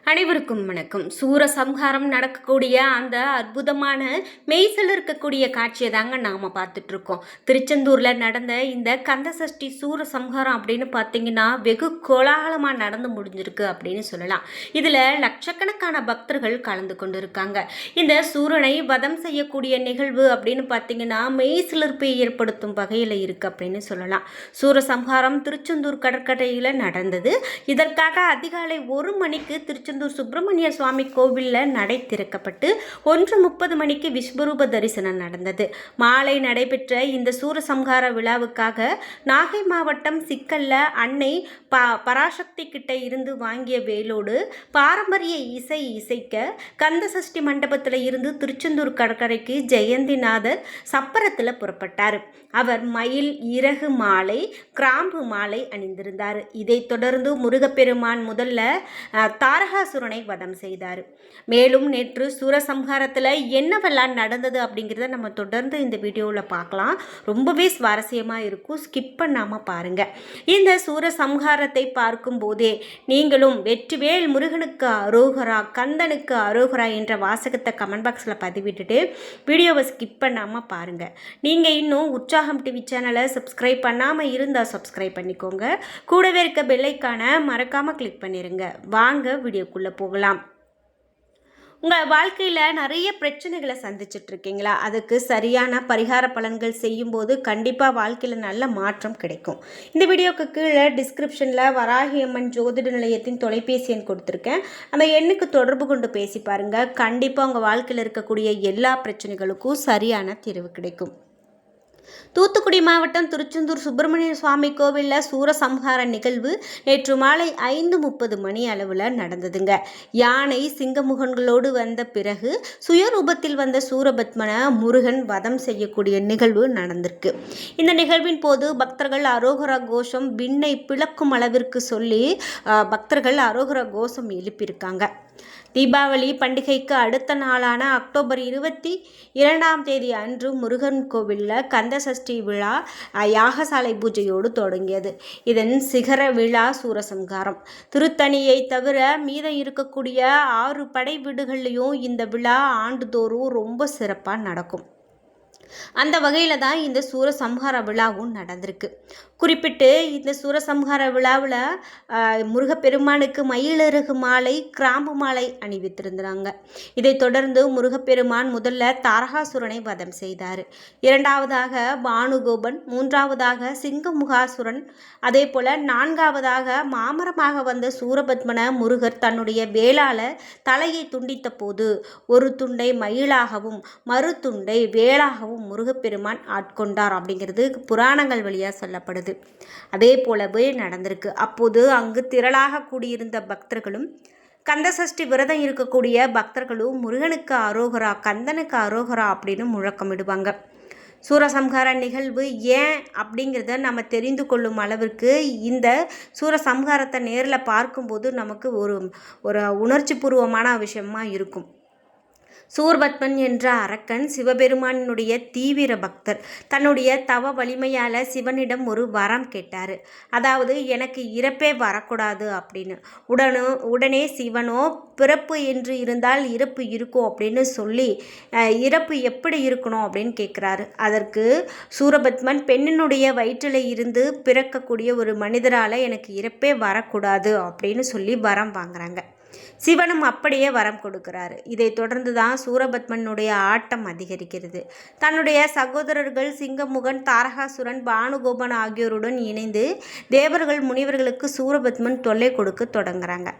அனைவருக்கும் வணக்கம். சூரசம்ஹாரம் நடக்கக்கூடிய அந்த அற்புதமான மெய்சில் இருக்கக்கூடிய காட்சியை தாங்க நாம் பார்த்துட்ருக்கோம். திருச்செந்தூரில் நடந்த இந்த கந்தசஷ்டி சூரசம்ஹாரம் அப்படின்னு பார்த்தீங்கன்னா வெகு கோலாகலமாக நடந்து முடிஞ்சிருக்கு அப்படின்னு சொல்லலாம். இதில் லட்சக்கணக்கான பக்தர்கள் கலந்து கொண்டு இருக்காங்க. இந்த சூரனை வதம் செய்யக்கூடிய நிகழ்வு அப்படின்னு பார்த்தீங்கன்னா மெய்சிலிருப்பை ஏற்படுத்தும் வகையில் இருக்குது அப்படின்னு சொல்லலாம். சூரசம்ஹாரம் திருச்செந்தூர் கடற்கரையில் நடந்தது. இதற்காக அதிகாலை 1 மணிக்கு திருச்செந்தூர் சுப்பிரமணிய சுவாமி கோவிலில் நடை திறக்கப்பட்டு 1:30 மணிக்கு விஸ்வரூப தரிசனம் நடந்தது. மாலை நடைபெற்ற இந்த சூரசம்ஹார விழாவுக்காக நாகை மாவட்டம் சிக்கல்ல அன்னை பராசக்தி கிட்ட இருந்து வாங்கிய வேலோடு பாரம்பரிய இசை இசைக்க கந்தசஷ்டி மண்டபத்தில் இருந்து திருச்செந்தூர் கடற்கரைக்கு ஜெயந்திநாதர் சப்பரத்தில் புறப்பட்டார். அவர் மயில் இறகு மாலை கிராம்பு மாலை அணிந்திருந்தார். இதைத் தொடர்ந்து முருகப்பெருமான் முதல்ல தாரகாசுரனை வதம் செய்தார். மேலும் நேற்று சூரசம்ஹாரத்தில் என்னவெல்லாம் நடந்தது அப்படிங்கிறத நம்ம தொடர்ந்து இந்த வீடியோவில் பார்க்கலாம். ரொம்பவே சுவாரஸ்யமாக இருக்கும், ஸ்கிப் பண்ணாமல் பாருங்கள். இந்த சூரசம்ஹாரத்தை பார்க்கும் போதே நீங்களும் வெற்றிவேல் முருகனுக்கு அரோகரா கந்தனுக்கு அரோகரா என்ற வாசகத்தை கமெண்ட் பாக்ஸில் பதிவிட்டுட்டு வீடியோவை ஸ்கிப் பண்ணாமல் பாருங்கள். நீங்கள் இன்னும் உற்சாகம் டிவி சேனலை சப்ஸ்கிரைப் பண்ணாமல் இருந்தால் சப்ஸ்கிரைப் பண்ணிக்கோங்க. கூடவே இருக்க பெல்லைக்கான மறக்காமல் கிளிக் பண்ணிடுங்க. வாங்க வீடியோக்குள்ளே போகலாம். உங்கள் வாழ்க்கையில் நிறைய பிரச்சனைகளை சந்திச்சிட்ருக்கீங்களா? அதுக்கு சரியான பரிகார பலன்கள் செய்யும்போது கண்டிப்பாக வாழ்க்கையில் நல்ல மாற்றம் கிடைக்கும். இந்த வீடியோக்கு கீழே டிஸ்கிரிப்ஷனில் வராகியம்மன் ஜோதிட நிலையத்தின் தொலைபேசி எண் கொடுத்துருக்கேன். அந்த எண்ணுக்கு தொடர்பு கொண்டு பேசி பாருங்கள். கண்டிப்பாக உங்கள் வாழ்க்கையில் இருக்கக்கூடிய எல்லா பிரச்சனைகளுக்கும் சரியான தீர்வு கிடைக்கும். தூத்துக்குடி மாவட்டம் திருச்செந்தூர் சுப்பிரமணிய சுவாமி கோவிலில் சூரசம்ஹார நிகழ்வு நேற்று மாலை 5:30 மணி அளவில் நடந்ததுங்க. யானை சிங்கமுகன்களோடு வந்த பிறகு சுயரூபத்தில் வந்த சூரபத்மனை முருகன் வதம் செய்யக்கூடிய நிகழ்வு நடந்திருக்கு. இந்த நிகழ்வின் போது பக்தர்கள் அரோகரா கோஷம் விண்ணை பிளக்கும் அளவிற்கு சொல்லி பக்தர்கள் அரோகரா கோஷம் எழுப்பியிருக்காங்க. தீபாவளி பண்டிகைக்கு அடுத்த நாளான அக்டோபர் 22ஆம் தேதி அன்று முருகன் கோவிலில் கந்தசஷ்டி விழா யாகசாலை பூஜையோடு தொடங்கியது. இதன் சிகர விழா சூரசம்ஹாரம். திருத்தணியை தவிர மீதம் இருக்கக்கூடிய 6 படை வீடுகள்லையும் இந்த விழா ஆண்டுதோறும் ரொம்ப சிறப்பாக நடக்கும். அந்த வகையில் தான் இந்த சூரசம்ஹார விழாவும் நடந்திருக்கு. குறிப்பிட்டு இந்த சூரசம்ஹார விழாவில் முருகப்பெருமானுக்கு மயிலிறகு மாலை கிராம்பு மாலை அணிவித்திருந்தாங்க. இதைத் தொடர்ந்து முருகப்பெருமான் முதல்ல தாரகாசுரனை வதம் செய்தார். 2வதாக பானுகோபன், 3வதாக சிங்கமுகாசுரன், அதே போல் 4வதாக மாமரமாக வந்த சூரபத்மனை முருகர் தன்னுடைய வேளால் தலையை துண்டித்த போது ஒரு துண்டை மயிலாகவும் மறு துண்டை வேளாகவும் முருகப்பெருமான் ஆட்கொண்டார் அப்படிங்கிறது புராணங்கள் வழியாக சொல்லப்படுது. அதே போலவே நடந்திருக்கு. அப்போது அங்கு திரளாக கூடியிருந்த பக்தர்களும் கந்தசஷ்டி விரதம் இருக்கக்கூடிய பக்தர்களும் முருகனுக்கு அரோகரா கந்தனுக்கு அரோகரா அப்படின்னு முழக்கமிடுவாங்க. சூரசம்ஹார நிகழ்வு ஏன் அப்படிங்கிறத நம்ம தெரிந்து கொள்ளும் அளவிற்கு இந்த சூரசம்ஹாரத்தை நேரில் பார்க்கும்போது நமக்கு ஒரு உணர்ச்சி பூர்வமான விஷயமா இருக்கும். சூரபத்மன் என்ற அரக்கன் சிவபெருமானுடைய தீவிர பக்தர். தன்னுடைய தவ வலிமையால் சிவனிடம் ஒரு வரம் கேட்டார். அதாவது எனக்கு இறப்பே வரக்கூடாது அப்படின்னு. உடனே சிவனோ பிறப்பு என்று இருந்தால் இறப்பு இருக்கும் அப்படின்னு சொல்லி இறப்பு எப்படி இருக்கணும் அப்படின்னு கேட்குறாரு. அதற்கு சூரபத்மன் பெண்ணினுடைய வயிற்றில் இருந்து பிறக்கக்கூடிய ஒரு மனிதரால் எனக்கு இறப்பே வரக்கூடாது அப்படின்னு சொல்லி வரம் வாங்குறாங்க. சிவனும் அப்படியே வரம் கொடுக்கிறாரு. இதை தொடர்ந்து தான் சூரபத்மனுடைய ஆட்டம் அதிகரிக்கிறது. தன்னுடைய சகோதரர்கள் சிங்கமுகன், தாரகாசுரன், பானுகோபன் ஆகியோருடன் இணைந்து தேவர்கள் முனிவர்களுக்கு சூரபத்மன் தொல்லை கொடுக்க தொடங்குறாங்க.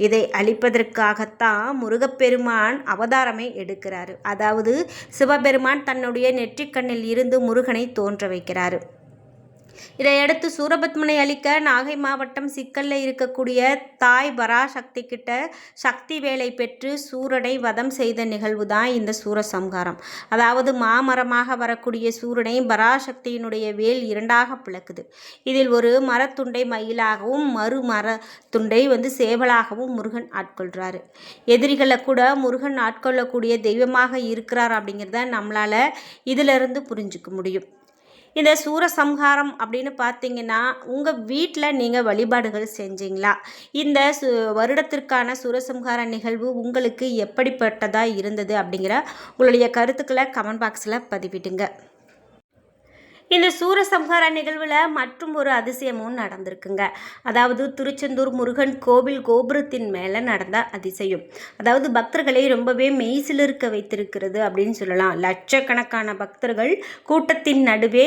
இதை அழிப்பதற்காகத்தான் முருகப்பெருமான் அவதாரமே எடுக்கிறாரு. அதாவது சிவபெருமான் தன்னுடைய நெற்றிக்கண்ணில் இருந்து முருகனை தோன்ற வைக்கிறாரு. இதையடுத்து சூரபத்மனை அழிக்க நாகை மாவட்டம் சிக்கல்ல இருக்கக்கூடிய தாய் பராசக்தி கிட்ட சக்தி வேலை பெற்று சூரனை வதம் செய்த நிகழ்வு தான் இந்த சூரசம்ஹாரம். அதாவது மாமரமாக வரக்கூடிய சூரனை பராசக்தியினுடைய வேல் 2ஆக பிளக்குது. இதில் ஒரு மரத்துண்டை மயிலாகவும் மறு மரத்துண்டை சேவலாகவும் முருகன் ஆட்கொள்கிறாரு. எதிரிகளை கூட முருகன் ஆட்கொள்ளக்கூடிய தெய்வமாக இருக்கிறார் அப்படிங்கிறத நம்மளால் இதிலிருந்து புரிஞ்சுக்க முடியும். இந்த சூரசம்ஹாரம் அப்படின்னு பார்த்தீங்கன்னா உங்கள் வீட்டில் நீங்கள் வழிபாடுகள் செஞ்சீங்களா? இந்த வருடத்திற்கான சூரசம்ஹார நிகழ்வு உங்களுக்கு எப்படிப்பட்டதாக இருந்தது அப்படிங்கிற உங்களுடைய கருத்துக்களை கமெண்ட் பாக்ஸில் பதிவிடுங்க. இந்த சூரசம்ஹார நிகழ்வில் மற்றும் ஒரு அதிசயமும் நடந்திருக்குங்க. அதாவது திருச்செந்தூர் முருகன் கோவில் கோபுரத்தின் மேலே நடந்த அதிசயம். அதாவது பக்தர்களை ரொம்பவே மெய்சிலிருக்க வைத்திருக்கிறது அப்படின்னு சொல்லலாம். லட்சக்கணக்கான பக்தர்கள் கூட்டத்தின் நடுவே,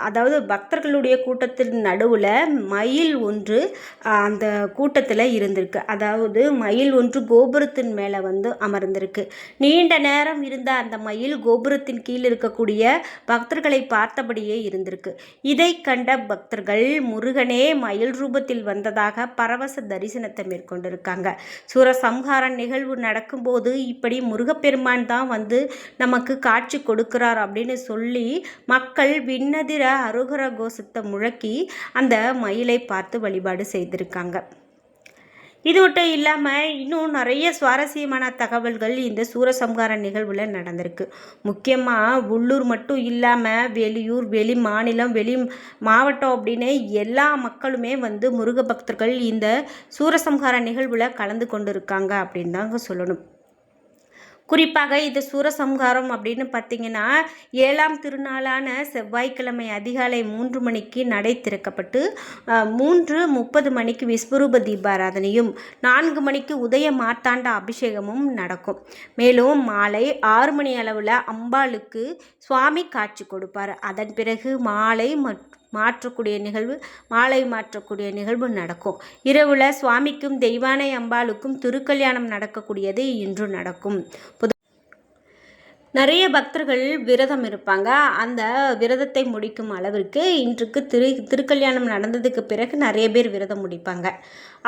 அதாவது பக்தர்களுடைய கூட்டத்தின் நடுவில் மயில் ஒன்று அந்த கூட்டத்தில் இருந்திருக்கு. அதாவது மயில் ஒன்று கோபுரத்தின் மேலே அமர்ந்திருக்கு. நீண்ட நேரம் இருந்த அந்த மயில் கோபுரத்தின் கீழ் இருக்கக்கூடிய பக்தர்களை பார்த்தபடியே இருந்திருக்கு. இதை கண்ட பக்தர்கள் முருகனே மயில் ரூபத்தில் வந்ததாக பரவச தரிசனத்தை மேற்கொண்டிருக்காங்க. சூரசம்ஹார நிகழ்வு நடக்கும்போது இப்படி முருகப்பெருமான் தான் நமக்கு காட்சி கொடுக்கிறார் அப்படின்னு சொல்லி மக்கள் விண்ணதிர அருகர கோஷத்தை முழக்கி அந்த மயிலை பார்த்து வழிபாடு செய்திருக்காங்க. இது மட்டும் இல்லாமல் இன்னும் நிறைய சுவாரஸ்யமான தகவல்கள் இந்த சூரசம்ஹார நிகழ்வில் நடந்திருக்கு. முக்கியமாக உள்ளூர் மட்டும் இல்லாமல் வெளியூர், வெளி மாநிலம், வெளி மாவட்டம் அப்படின்னு எல்லா மக்களுமே முருக பக்தர்கள் இந்த சூரசம்ஹார நிகழ்வில் கலந்து கொண்டு இருக்காங்க அப்படின்னு தாங்க சொல்லணும். குறிப்பாக இது சூரசம்ஹாரம் அப்படின்னு பார்த்தீங்கன்னா 7ஆம் திருநாளான செவ்வாய்க்கிழமை அதிகாலை 3 மணிக்கு நடை திறக்கப்பட்டு 3:30 மணிக்கு விஸ்வரூப தீபாராதனையும் 4 மணிக்கு உதய மார்த்தாண்ட அபிஷேகமும் நடக்கும். மேலும் மாலை 6 மணி அளவில் அம்பாளுக்கு சுவாமி காட்சி கொடுப்பார். அதன் பிறகு மாலை மாற்றக்கூடிய நிகழ்வு நடக்கும். இரவுல சுவாமிக்கும் தெய்வானை அம்பாளுக்கும் திருக்கல்யாணம் நடக்கக்கூடியது இன்று நடக்கும். நிறைய பக்தர்கள் விரதம் இருப்பாங்க. அந்த விரதத்தை முடிக்கும் அளவிற்கு இன்றைக்கு திருக்கல்யாணம் நடந்ததுக்கு பிறகு நிறைய பேர் விரதம் முடிப்பாங்க.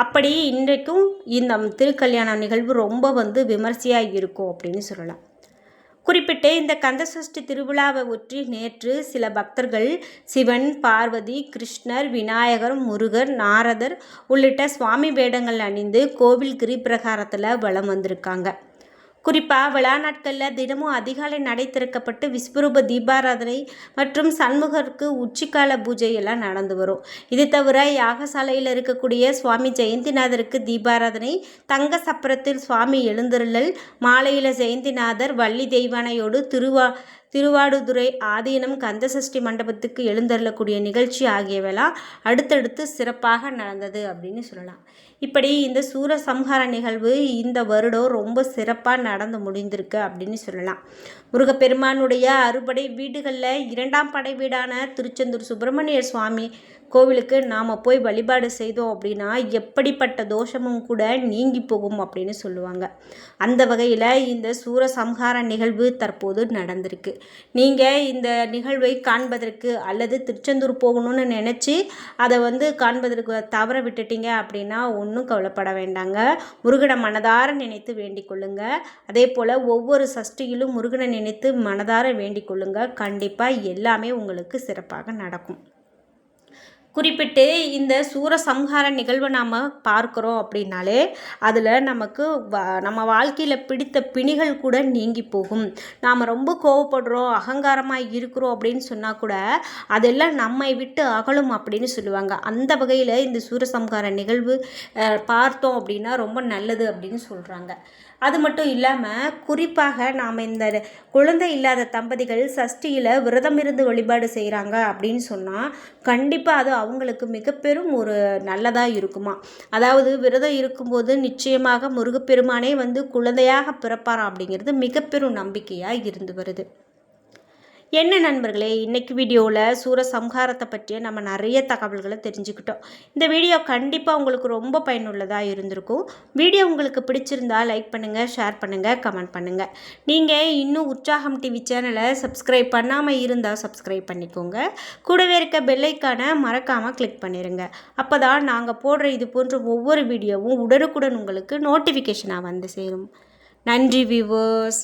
அப்படி இன்றைக்கும் இந்த திருக்கல்யாண நிகழ்வு ரொம்ப விமர்சையாக இருக்கும் அப்படின்னு சொல்லலாம். குறிப்பிட்டு இந்த கந்தசஷ்டி திருவிழாவை ஒற்றி நேற்று சில பக்தர்கள் சிவன், பார்வதி, கிருஷ்ணர், விநாயகர், முருகர், நாரதர் உள்ளிட்ட சுவாமி வேடங்கள் அணிந்து கோவில் கிரிப்பிரகாரத்தில் வலம் வந்திருக்காங்க. குறிப்பாக விழா நாட்களில் தினமும் அதிகாலை நடை திறக்கப்பட்டு விஸ்வரூப தீபாராதனை மற்றும் சண்முகருக்கு உச்சிக்கால பூஜை எல்லாம் நடந்து வரும். இது தவிர யாகசாலையில் இருக்கக்கூடிய சுவாமி ஜெயந்திநாதருக்கு தீபாராதனை, தங்க சப்பரத்தில் சுவாமி எழுந்தருளல், மாலையில் ஜெயந்திநாதர் வள்ளி தெய்வானையோடு திருவாடுதுறை ஆதீனம் கந்தசஷ்டி மண்டபத்துக்கு எழுந்தருளக்கூடிய நிகழ்ச்சி ஆகியவெல்லாம் அடுத்தடுத்து சிறப்பாக நடந்தது அப்படின்னு சொல்லலாம். இப்படி இந்த சூரசம்ஹார நிகழ்வு இந்த வருடம் ரொம்ப சிறப்பாக நடந்து முடிந்திருக்கு அப்படின்னு சொல்லலாம். முருகப்பெருமானுடைய அறுபடை வீடுகளில் 2ஆம் படை வீடான திருச்செந்தூர் சுப்பிரமணிய சுவாமி கோவிலுக்கு நாம் போய் வழிபாடு செய்தோம் அப்படின்னா எப்படிப்பட்ட தோஷமும் கூட நீங்கி போகும் அப்படின்னு சொல்லுவாங்க. அந்த வகையில் இந்த சூரசம்ஹார நிகழ்வு தற்போது நடந்திருக்கு. நீங்கள் இந்த நிகழ்வை காண்பதற்கு அல்லது திருச்செந்தூர் போகணும்னு நினச்சி அதை காண்பதற்கு தவற விட்டுட்டீங்க அப்படின்னா ஒன்றும் கவலைப்பட வேண்டாங்க. முருகனை மனதார நினைத்து வேண்டிக் கொள்ளுங்க. அதே போல் ஒவ்வொரு சஷ்டியிலும் முருகனை நினைத்து மனதார வேண்டிக் கொள்ளுங்க. கண்டிப்பாக எல்லாமே உங்களுக்கு சிறப்பாக நடக்கும். குறிப்பிட்டு இந்த சூரசம்ஹார நிகழ்வை நாம் பார்க்குறோம் அப்படின்னாலே அதில் நமக்கு நம்ம வாழ்க்கையில் பிடித்த பிணிகள் கூட நீங்கி போகும். நாம் ரொம்ப கோவப்படுறோம், அகங்காரமாக இருக்கிறோம் அப்படின்னு சொன்னால் கூட அதெல்லாம் நம்மை விட்டு அகலும் அப்படின்னு சொல்லுவாங்க. அந்த வகையில் இந்த சூரசம்ஹார நிகழ்வு பார்த்தோம் அப்படின்னா ரொம்ப நல்லது அப்படின்னு சொல்கிறாங்க. அது மட்டும் இல்லாமல் குறிப்பாக நாம் இந்த குழந்தை இல்லாத தம்பதிகள் சஷ்டியில் விரதம் இருந்து வழிபாடு செய்கிறாங்க அப்படின்னு சொன்னால் கண்டிப்பாக அது அவங்களுக்கு மிக பெரும் ஒரு நல்லதாக இருக்குமா. அதாவது விரதம் இருக்கும்போது நிச்சயமாக முருகப்பெருமானே குழந்தையாக பிறப்பாரா அப்படிங்கிறது மிக பெரும் நம்பிக்கையாக இருந்து வருது. என்ன நண்பர்களே, இன்றைக்கி வீடியோவில் சூரசம்ஹாரத்தை பற்றிய நம்ம நிறைய தகவல்களை தெரிஞ்சுக்கிட்டோம். இந்த வீடியோ கண்டிப்பாக உங்களுக்கு ரொம்ப பயனுள்ளதாக இருந்திருக்கும். வீடியோ உங்களுக்கு பிடிச்சிருந்தா லைக் பண்ணுங்கள், ஷேர் பண்ணுங்கள், கமெண்ட் பண்ணுங்கள். நீங்கள் இன்னும் உற்சாகம் டிவி சேனலை சப்ஸ்கிரைப் பண்ணாமல் இருந்தால் சப்ஸ்கிரைப் பண்ணிக்கோங்க. கூடவே இருக்க பெல்லைக்கானை மறக்காமல் கிளிக் பண்ணிடுங்க. அப்போ தான் நாங்கள் போடுற இது போன்ற ஒவ்வொரு வீடியோவும் உடனுக்குடன் உங்களுக்கு நோட்டிஃபிகேஷனாக சேரும். நன்றி வியூவர்ஸ்.